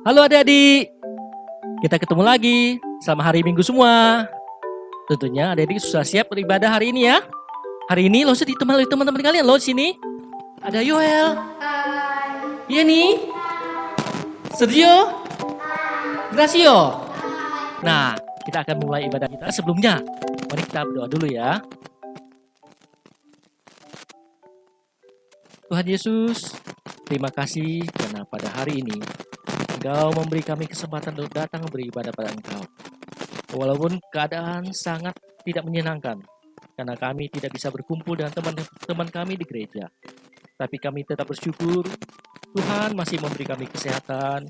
Halo adik-adik, kita ketemu lagi. Selamat hari Minggu semua. Tentunya adik-adik sudah siap beribadah hari ini ya. Hari ini lo ditemani oleh teman-teman kalian lo di sini. Ada Yoel, Yeni, Sergio, Gracio. Nah, kita akan mulai ibadah kita. Sebelumnya, mari kita berdoa dulu ya. Tuhan Yesus, terima kasih karena pada hari ini Engkau memberi kami kesempatan untuk datang beribadah pada Engkau. Walaupun keadaan sangat tidak menyenangkan, karena kami tidak bisa berkumpul dengan teman-teman kami di gereja. Tapi kami tetap bersyukur, Tuhan masih memberi kami kesehatan,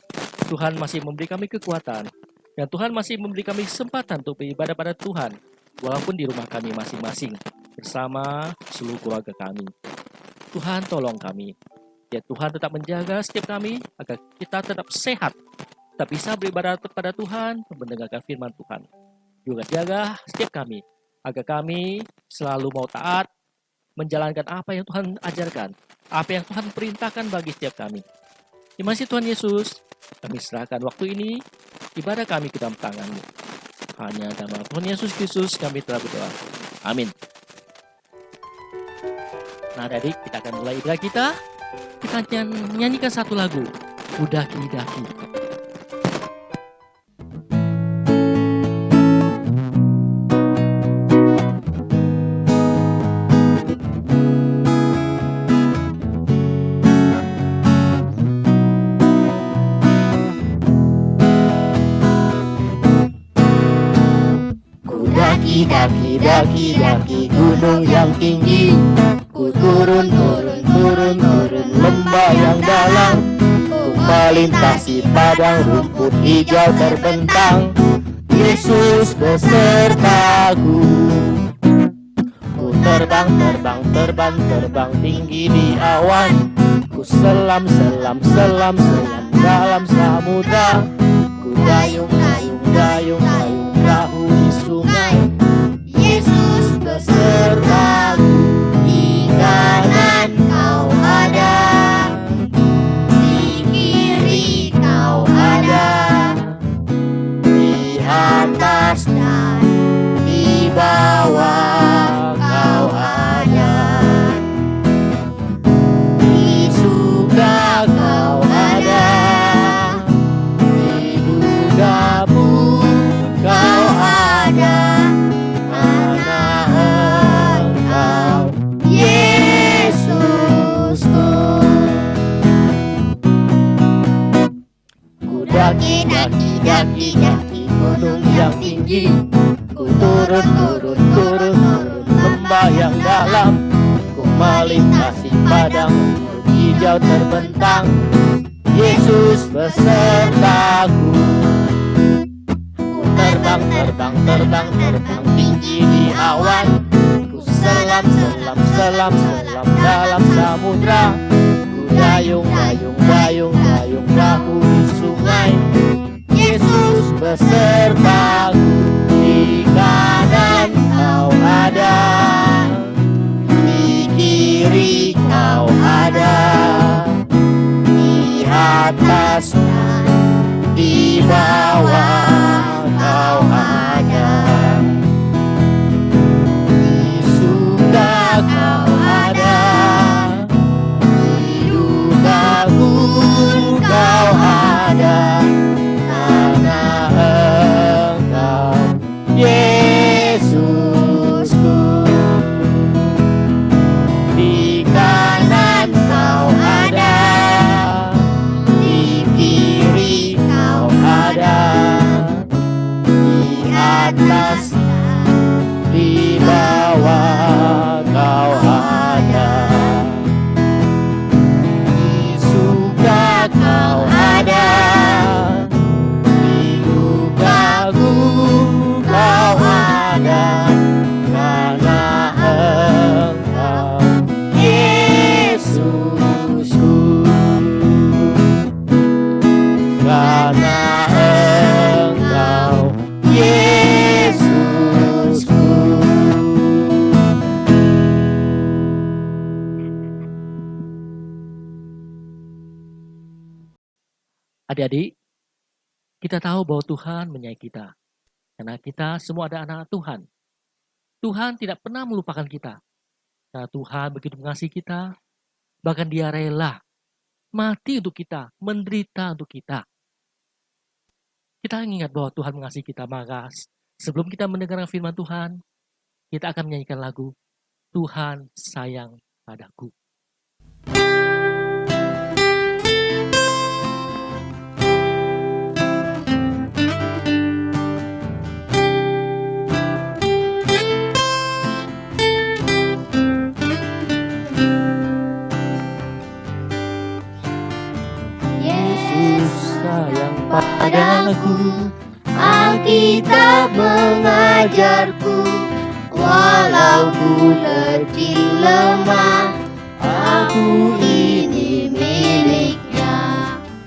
Tuhan masih memberi kami kekuatan, dan Tuhan masih memberi kami kesempatan untuk beribadah pada Tuhan, walaupun di rumah kami masing-masing, bersama seluruh keluarga kami. Tuhan tolong kami, ya Tuhan tetap menjaga setiap kami, agar kita tetap sehat, tetap bisa beribadah kepada Tuhan, mendengarkan firman Tuhan. Juga jaga setiap kami, agar kami selalu mau taat, menjalankan apa yang Tuhan ajarkan, apa yang Tuhan perintahkan bagi setiap kami. Terima kasih Tuhan Yesus, kami serahkan waktu ini, ibadah kami ke dalam tangan-Mu. Hanya dalam nama Tuhan Yesus Kristus kami telah berdoa. Amin. Nah adik, kita akan mulai ibadah kita. Kita nyanyikan satu lagu, Daki-Daki. Daki gunung yang tinggi, ku turun lembah yang dalam, ku melintasi padang rumput hijau terbentang. Yesus besertaku. Ku terbang tinggi di awan, ku selam dalam samudra, ku dayung perahu di sungai. Yesus besertaku, di kanan kau ada, di kiri kau ada, di atas dan di bawah kau ada, di surga kau ada, di dunia pun kau ada. Daki gunung yang tinggi, ku turun lembah yang dalam, ku melintasi padang hijau terbentang. Yesus besertaku. Ku terbang tinggi di awan, ku selam dalam samudra, ku dayung perahu di sungai. Yesus besertaku, di kanan kau ada, di kiri kau ada, di atas dan di bawah kau ada, di surga kau ada, di dunia pun kau ada. Yesusku, di kanan kau ada, di kiri kau ada, di atas di bawah kau ada, di surga kau ada, di lukaku kau ada, karena Engkau Yesusku, karena Engkau Yesusku. Adik-adik, Kita tahu bahwa Tuhan menyayangi kita. Karena kita semua ada anak-anak Tuhan. Tuhan tidak pernah melupakan kita. Karena Tuhan begitu mengasihi kita, bahkan Dia rela mati untuk kita, menderita untuk kita. Kita ingat bahwa Tuhan mengasihi kita, maka sebelum kita mendengarkan firman Tuhan, kita akan menyanyikan lagu Tuhan sayang padaku. Yesus Sayang padaku, Alkitab mengajarku, walau ku letih lemah, aku ini miliknya.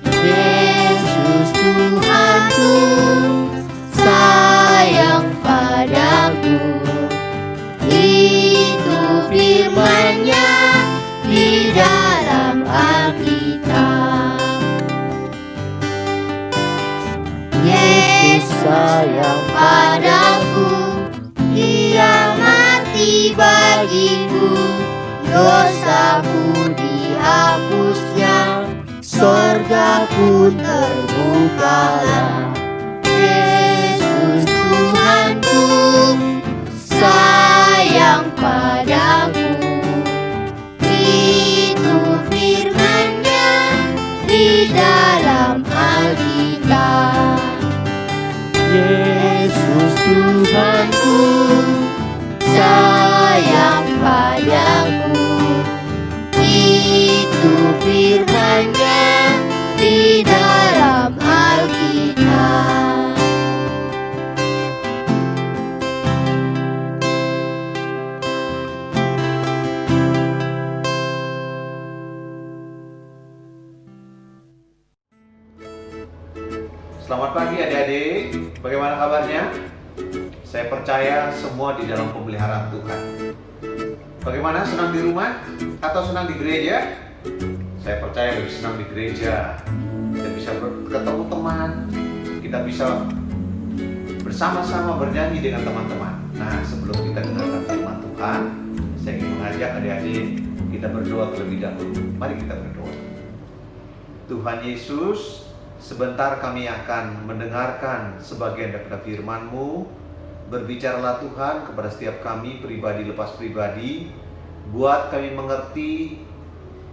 Yesus Tuhanku, sayang padaku. Itu firman-Nya di dalam Alkitab. Yesus sayang padaku, Dia mati bagiku, dosaku dihapusnya, sorga pun terbukalah. Yesus Tuhanku, sayang padaku. Itu firman-Nya di dalam Alkitab. Yesus Tuhanku, sayang padaku. Itu firman-Nya di dalam Alkitab. Selamat pagi adik-adik, bagaimana kabarnya? Saya percaya semua di dalam pemeliharaan Tuhan. Bagaimana, senang di rumah atau senang di gereja? Saya percaya lebih senang di gereja. Kita bisa ketemu teman, kita bisa bersama-sama bernyanyi dengan teman-teman. Nah, sebelum kita dengarkan firman Tuhan, saya ingin mengajak adik-adik kita berdoa terlebih dahulu. Mari kita berdoa. Tuhan Yesus, sebentar kami akan mendengarkan sebagian daripada firman-Mu. Berbicaralah Tuhan kepada setiap kami pribadi lepas pribadi. Buat kami mengerti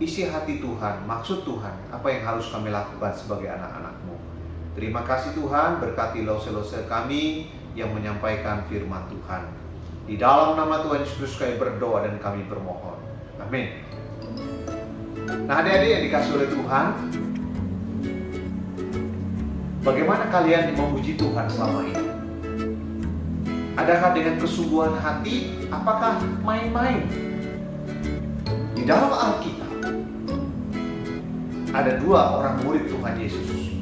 isi hati Tuhan, maksud Tuhan, apa yang harus kami lakukan sebagai anak-anak-Mu. Terima kasih Tuhan, berkati lose-lose kami yang menyampaikan firman Tuhan. Di dalam nama Tuhan Yesus Kristus kami berdoa dan kami bermohon. Amin. Nah adik-adik yang dikasih oleh Tuhan, bagaimana kalian memuji Tuhan selama ini? Adakah dengan kesungguhan hati? Apakah main-main? Di dalam Alkitab ada dua orang murid Tuhan Yesus,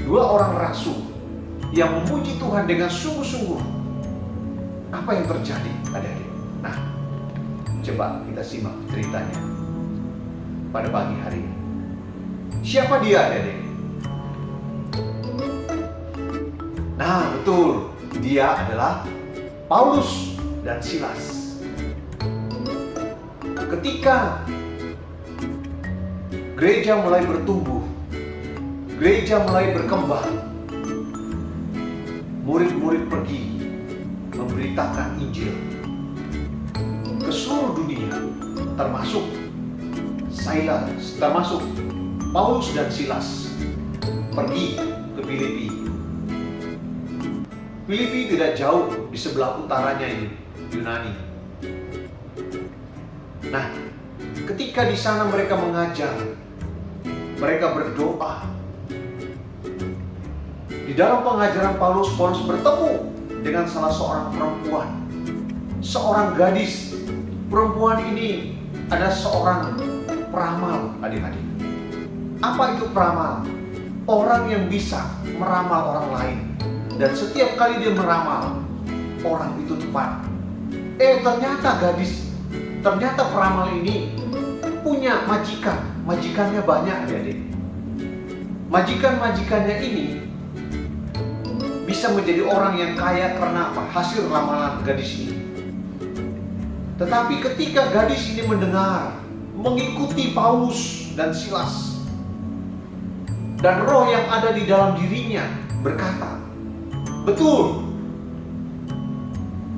dua orang rasul yang memuji Tuhan dengan sungguh-sungguh. Apa yang terjadi adik-adik? Nah, coba kita simak ceritanya pada pagi hari ini. Siapa dia adik-adik? Nah betul, dia adalah Paulus dan Silas. Ketika gereja mulai bertumbuh, gereja mulai berkembang, murid-murid pergi memberitakan Injil ke seluruh dunia, termasuk Paulus dan Silas pergi ke Filipi. Filipi tidak jauh di sebelah utaranya ini, Yunani. Nah, ketika di sana mereka mengajar, mereka berdoa. Di dalam pengajaran Paulus bertemu dengan salah seorang perempuan, seorang gadis. Perempuan ini adalah seorang peramal, adik-adik. Apa itu peramal? Orang yang bisa meramal orang lain. Dan setiap kali dia meramal, orang itu tepat. Ternyata peramal ini punya majikan. Majikannya banyak, adik-adik. Majikan-majikannya ini bisa menjadi orang yang kaya karena apa? Hasil ramalan gadis ini. Tetapi ketika gadis ini mendengar, mengikuti Paulus dan Silas, dan roh yang ada di dalam dirinya berkata, betul,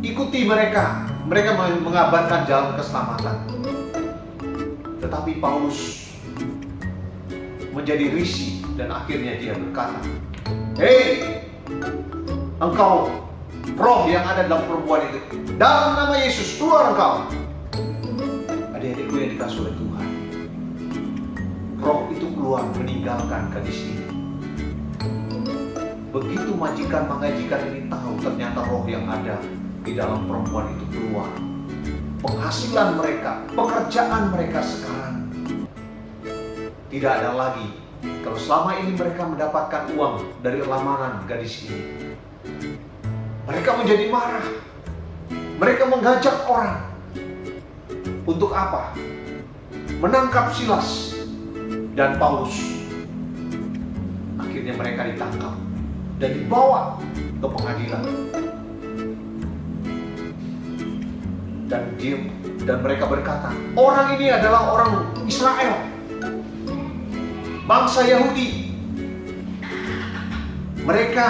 ikuti mereka. Mereka mengabarkan jalan keselamatan. Tetapi Paulus menjadi risih dan akhirnya dia berkata, hei, engkau roh yang ada dalam perempuan itu, dalam nama Yesus keluar engkau. Adik-adikku yang dikasih oleh Tuhan, roh itu keluar meninggalkan gadis ini. Begitu majikan-majikan ini tahu ternyata roh yang ada di dalam perempuan itu keluar, penghasilan mereka, pekerjaan mereka sekarang tidak ada lagi. Kalau selama ini mereka mendapatkan uang dari lamaran gadis ini, mereka menjadi marah. Mereka mengajak orang untuk apa? Menangkap Silas dan Paulus. Akhirnya mereka ditangkap dan dibawa ke pengadilan. Dan mereka berkata, orang ini adalah orang Israel, bangsa Yahudi. Mereka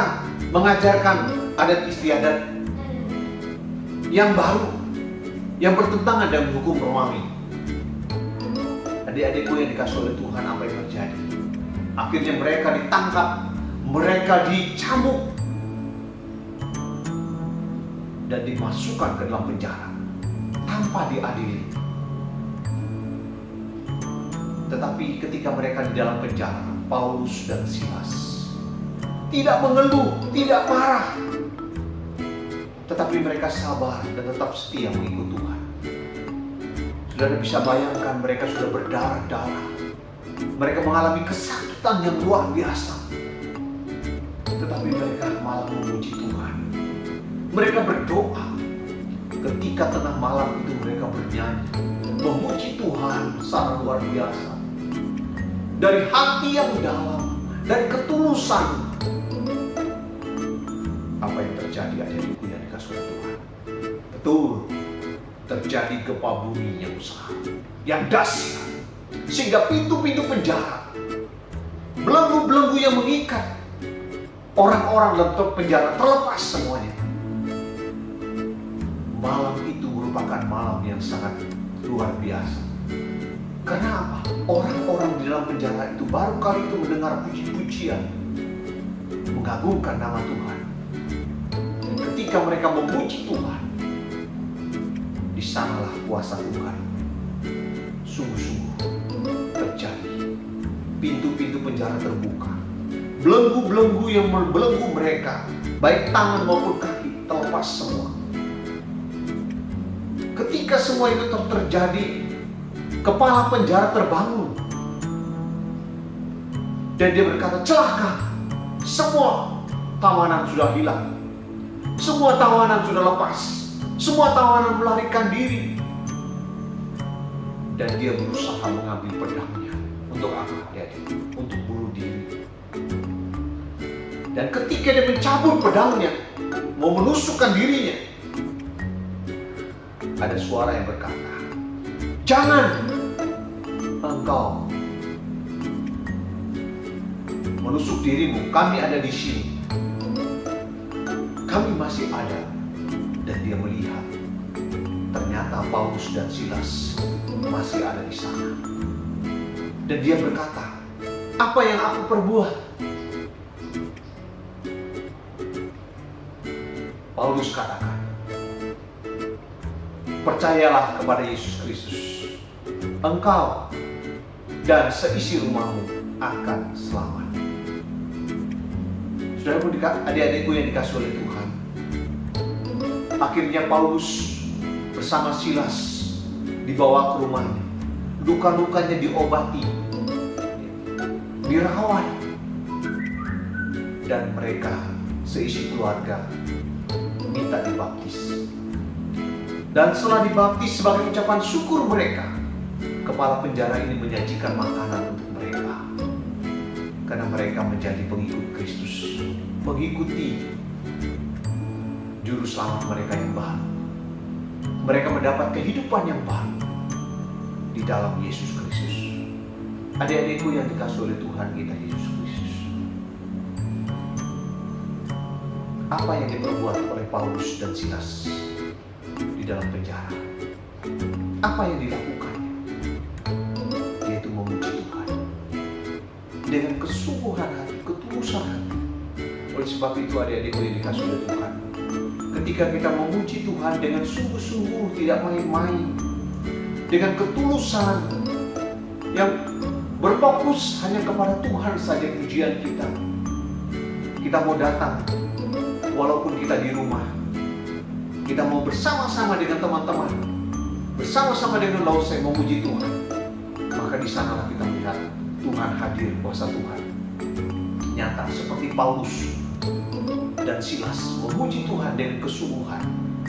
mengajarkan adat istiadat yang baru, yang bertentangan dengan hukum Romawi. Adik-adikku yang dikasih oleh Tuhan, apa yang terjadi? Akhirnya mereka ditangkap, mereka dicambuk, dan dimasukkan ke dalam penjara tanpa diadili. Tetapi ketika mereka di dalam penjara, Paulus dan Silas tidak mengeluh, tidak marah, tetapi mereka sabar dan tetap setia mengikut Tuhan. Saudara bisa bayangkan, mereka sudah berdarah-darah, mereka mengalami kesakitan yang luar biasa, tetapi mereka malah memuji Tuhan. Mereka berdoa. Ketika tengah malam itu mereka bernyanyi, memuji Tuhan secara luar biasa, dari hati yang dalam, dari ketulusan. Apa yang terjadi, adik-adikku yang dikasih oleh Tuhan? Betul, terjadi gempa bumi yang besar, yang dahsyat, sehingga pintu-pintu penjara, belenggu-belenggu yang mengikat orang-orang dalam penjara terlepas semuanya. Malam itu merupakan malam yang sangat luar biasa. Karena apa? Orang-orang di dalam penjara itu baru kali itu mendengar puji-pujian, mengagungkan nama Tuhan. Dan ketika mereka memuji Tuhan, di sanalah kuasa Tuhan sungguh-sungguh terjadi. Pintu-pintu penjara terbuka, belenggu-belenggu yang membelenggu mereka, baik tangan maupun kaki, terlepas semua. Ketika semua itu terjadi, kepala penjara terbangun dan dia berkata, celaka, semua tawanan sudah hilang, semua tawanan sudah lepas, semua tawanan melarikan diri. Dan dia berusaha mengambil pedangnya. Untuk apa? Ya, untuk bunuh diri. Dan ketika dia mencabut pedangnya, mau menusukkan dirinya, ada suara yang berkata, jangan engkau menusuk dirimu, kami ada di sini, kami masih ada. Dan dia melihat, ternyata Paulus dan Silas masih ada di sana. Dan dia berkata, apa yang aku perbuat? Paulus katakan, percayalah kepada Yesus Kristus, engkau dan seisi rumahmu akan selamat. Saudaraku, adik-adikku yang dikasih oleh Tuhan, akhirnya Paulus bersama Silas dibawa ke rumahnya, luka-lukanya diobati, dirawat, dan mereka seisi keluarga minta dibaptis. Dan setelah dibaptis sebagai ucapan syukur mereka, kepala penjara ini menyajikan makanan untuk mereka. karena mereka menjadi pengikut Kristus, mengikuti juru selamat mereka yang baru. Mereka mendapat kehidupan yang baru di dalam Yesus Kristus. Adik-adikku yang dikasihi oleh Tuhan kita Yesus Kristus, apa yang diperbuat oleh Paulus dan Silas di dalam penjara? Apa yang dilakukannya? Yaitu memuji Tuhan dengan kesungguhan hati, ketulusan hati. Oleh sebab itu adik-adikku yang dikasihi oleh Tuhan, ketika kita memuji Tuhan dengan sungguh-sungguh, tidak main-main, dengan ketulusan yang berfokus hanya kepada Tuhan saja pujian kita. Kita mau datang walaupun kita di rumah, kita mau bersama-sama dengan teman-teman, bersama-sama dengan Lause memuji Tuhan, maka di sanalah kita melihat Tuhan hadir, kuasa Tuhan nyata seperti Paulus dan Silas memuji Tuhan dengan kesungguhan,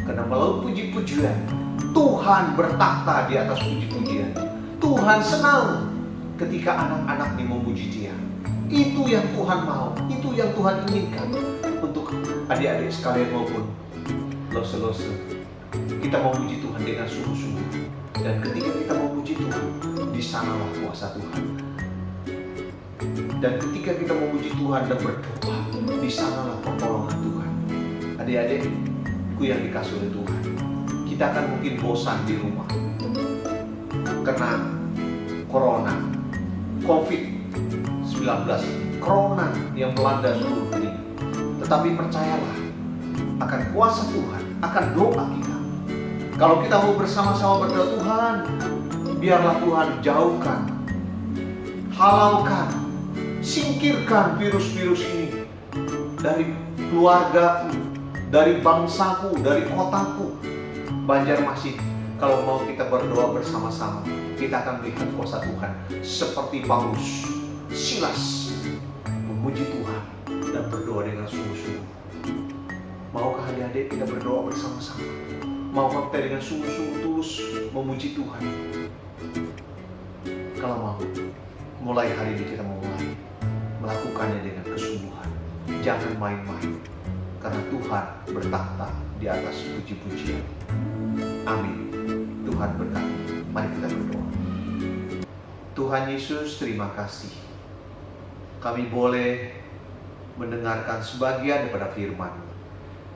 karena melalui puji-pujian Tuhan bertakhta di atas puji-pujian. Tuhan senang ketika anak-anaknya memuji Dia. Itu yang Tuhan mau, itu yang Tuhan inginkan untuk adik-adik sekalian maupun Lause-Lause. Kita memuji Tuhan dengan sungguh-sungguh, dan ketika kita memuji Tuhan, di sanalah kuasa Tuhan. Dan ketika kita memuji Tuhan dan berdoa, di sanalah pertolongan Tuhan. Adik-adikku yang dikasihi oleh Tuhan, kita akan mungkin bosan di rumah karena Corona, COVID-19, Corona yang melanda seluruh dunia. Tetapi percayalah akan kuasa Tuhan, akan doa kita. Kalau kita mau bersama-sama berdoa, Tuhan, biarlah Tuhan jauhkan, halaukan, singkirkan virus-virus ini dari keluargaku, dari bangsaku, dari kotaku. Banjarmasin, kalau mau kita berdoa bersama-sama, kita akan melihat kuasa Tuhan seperti Paulus, Silas memuji Tuhan dan berdoa dengan sungguh-sungguh. Maukah adik-adik kita berdoa bersama-sama? Maukah kita dengan sungguh-sungguh tulus memuji Tuhan? Kalau mau, mulai hari ini kita mulai melakukannya dengan kesungguhan. Jangan main-main, karena Tuhan bertakhta di atas puji-pujian. Amin. Tuhan berkati. Mari kita berdoa. Tuhan Yesus, terima kasih. Kami boleh mendengarkan sebagian daripada firman.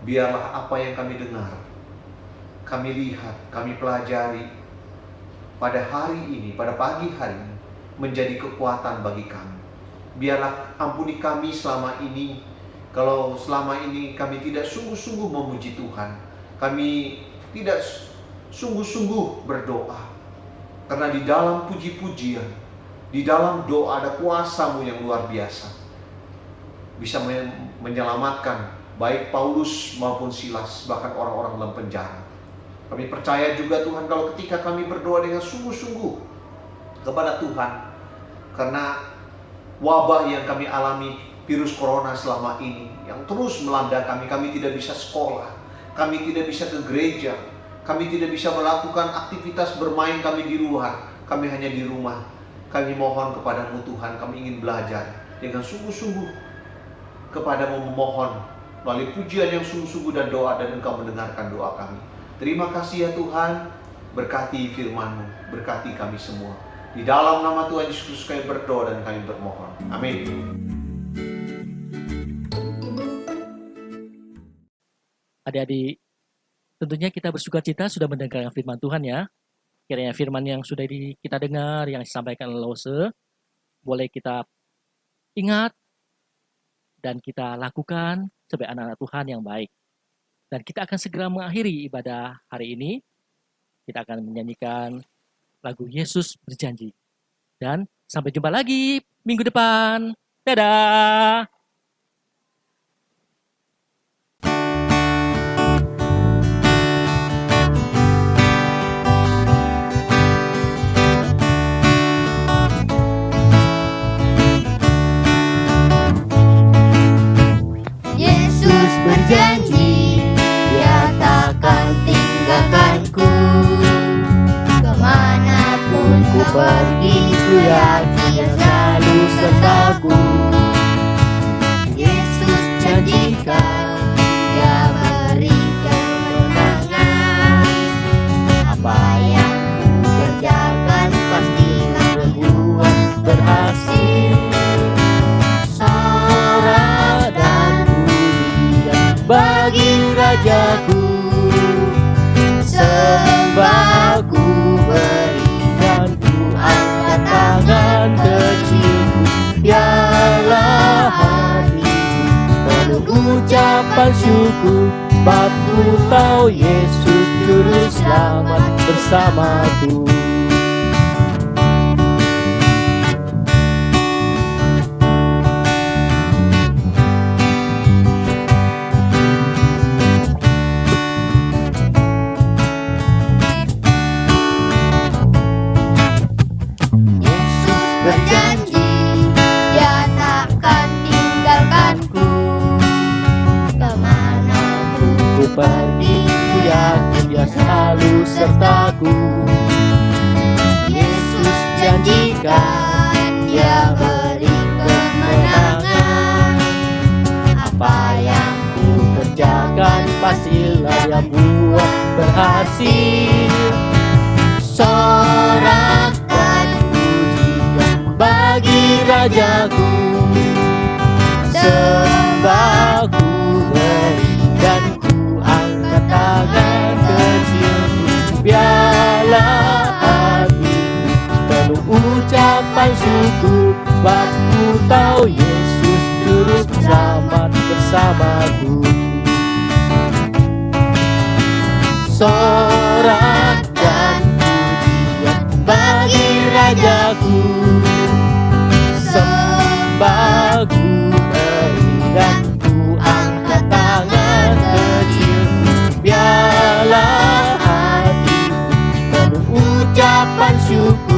Biarlah apa yang kami dengar, kami lihat, kami pelajari pada hari ini, pada pagi hari ini, menjadi kekuatan bagi kami. Biarlah ampuni kami selama ini, kalau selama ini kami tidak sungguh-sungguh memuji Tuhan, kami tidak sungguh-sungguh berdoa. Karena di dalam puji-pujian, di dalam doa ada kuasa-Mu yang luar biasa, bisa menyelamatkan baik Paulus maupun Silas, bahkan orang-orang dalam penjara. Kami percaya juga Tuhan, kalau ketika kami berdoa dengan sungguh-sungguh kepada Tuhan, karena wabah yang kami alami, virus corona selama ini yang terus melanda kami, kami tidak bisa sekolah, kami tidak bisa ke gereja, kami tidak bisa melakukan aktivitas bermain kami di luar, kami hanya di rumah. Kami mohon kepadamu Tuhan, kami ingin belajar dengan sungguh-sungguh kepadamu, memohon melalui pujian yang sungguh-sungguh dan doa, dan Engkau mendengarkan doa kami. Terima kasih ya Tuhan, berkati firman-Mu, berkati kami semua. Di dalam nama Tuhan Yesus Kristus kami berdoa dan kami bermohon. Amin. Adik-adik, tentunya kita bersuka cita sudah mendengarkan firman Tuhan ya. Kiranya firman yang sudah kita dengar, yang disampaikan oleh Lause, boleh kita ingat dan kita lakukan sebagai anak-anak Tuhan yang baik. Dan kita akan segera mengakhiri ibadah hari ini. Kita akan menyanyikan lagu Yesus Berjanji. Dan sampai jumpa lagi minggu depan. Dadah! Yesus berjanji, Dia takkan tinggalkanku. Kemanapun ku pergi, Ku yakin Dia selalu sertaku. Apa yang ku kerjakan pastilah berbuah berhasil. Sorak dan pujian bagi Rajaku, sembahku berikan, ku angkat tangan kecilku, biarlah hatiku penuh ucapan syukur, sebab ku tahu Yesus Juru Selamat bersamaku. Yesus berjanji Dia takkan tinggalkanku, kemanapun ku pergi, ku yakin Dia selalu sertaku. Yesus janjikan Dia beri kemenangan. Apa yang ku kerjakan pastilah Dia buat berhasil. Sorak dan pujian bagi Rajaku, sembahku berikan, ku angkat tangan kecilku, biarlah hatiku penuh ucapan syukur, sebab ku tahu Yesus Juru Selamat bersamaku. Sorak dan pujian bagi Rajaku, sembahku berikan, ku angkat tangan kecilku, biarlah hatiku penuh ucapan syukur,